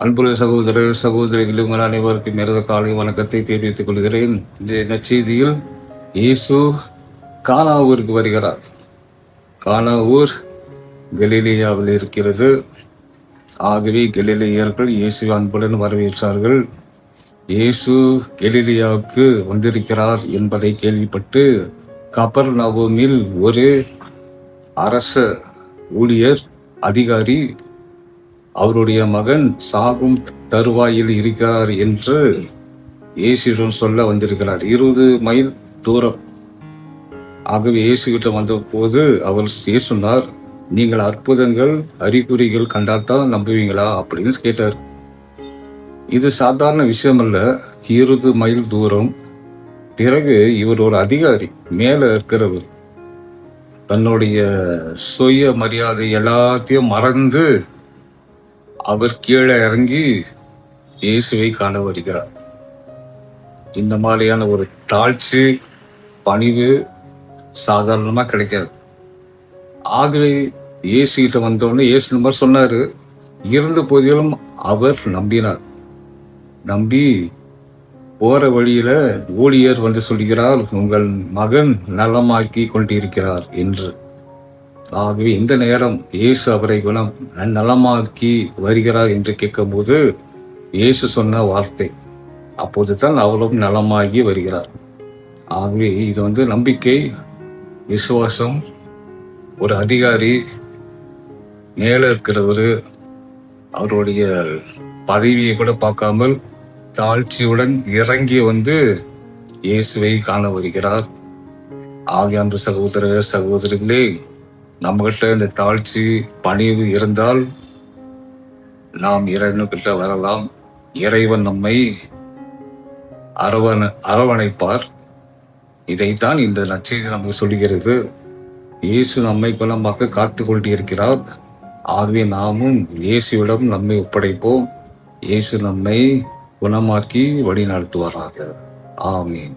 அன்புள்ள சகோதர சகோதரிகள் உங்கள் அனைவருக்கும் எனது காலை வணக்கத்தை தெரிவித்துக் கொள்கிறேன். இந்த நற்செய்தியில் இயேசு கானா ஊருக்கு வருகிறார். கானா ஊர் கலிலேயாவில் இருக்கிறது. ஆகவே கலிலேயர்கள் இயேசு அன்புடன் வரவேற்றார்கள். இயேசு கலிலேயாவுக்கு வந்திருக்கிறார் என்பதை கேள்விப்பட்டு கப்பர்நகூமில் ஒரு அரச ஊழியர் அதிகாரி அவருடைய மகன் சாகும் தருவாயில் இருக்கிறார் என்று இயேசுவிடம் சொல்ல வந்திருக்கிறார். 20 மைல் தூரம். ஆகவே இயேசுகிட்ட வந்த போது அவர் சொன்னார், நீங்கள் அற்புதங்கள் அறிகுறிகள் கண்டால்தான் நம்புவீங்களா அப்படின்னு கேட்டார். இது சாதாரண விஷயம் அல்ல. 20 மைல் தூரம். பிறகு இவர் ஒரு அதிகாரி, மேல இருக்கிறவர். தன்னுடைய சுய மரியாதை எல்லாத்தையும் மறந்து அவர் கீழே இறங்கி இயேசுவை காண வருகிறார். இந்த மாதிரியான ஒரு தாழ்ச்சி, பணிவு சாதாரணமா கிடைக்காது. ஆகவே இயேசு கிட்ட வந்தோடனே இயேசு இந்த மாதிரி சொன்னாரு. இருந்த போதிலும் அவர் நம்பினார். நம்பி போற வழியில ஊழியர் வந்து சொல்கிறார், உங்கள் மகன் நலமாக்கி கொண்டிருக்கிறார் என்று. ஆகவே இந்த நேரம் இயேசு அவரை நலமாக்கி வருகிறார் என்று கேட்கும்போது இயேசு சொன்ன வார்த்தை, அப்போதுதான் அவளும் நலமாகி வருகிறார். ஆகவே இது நம்பிக்கை, விசுவாசம். ஒரு அதிகாரி மேல இருக்கிறவரு அவருடைய பதவியை கூட பார்க்காமல் தாழ்ச்சியுடன் இறங்கி வந்து இயேசுவை காண வருகிறார். ஆகிய சகோதர சகோதரிகளே, நம்மகிட்ட இந்த தாழ்ச்சி பணிவு இருந்தால் நாம் இறைவனுக்கிட்ட வரலாம். இறைவன் நம்மை அரவணைப்பார். இதைத்தான் இந்த நற்செய்தி நமக்கு சொல்லுகிறது. இயேசு நம்மை குணமாக்க காத்து கொண்டிருக்கிறார். ஆகவே நாமும் இயேசுவிடம் நம்மை ஒப்படைப்போம். இயேசு நம்மை குணமாக்கி வழி நடத்துவாராக. ஆமீன்.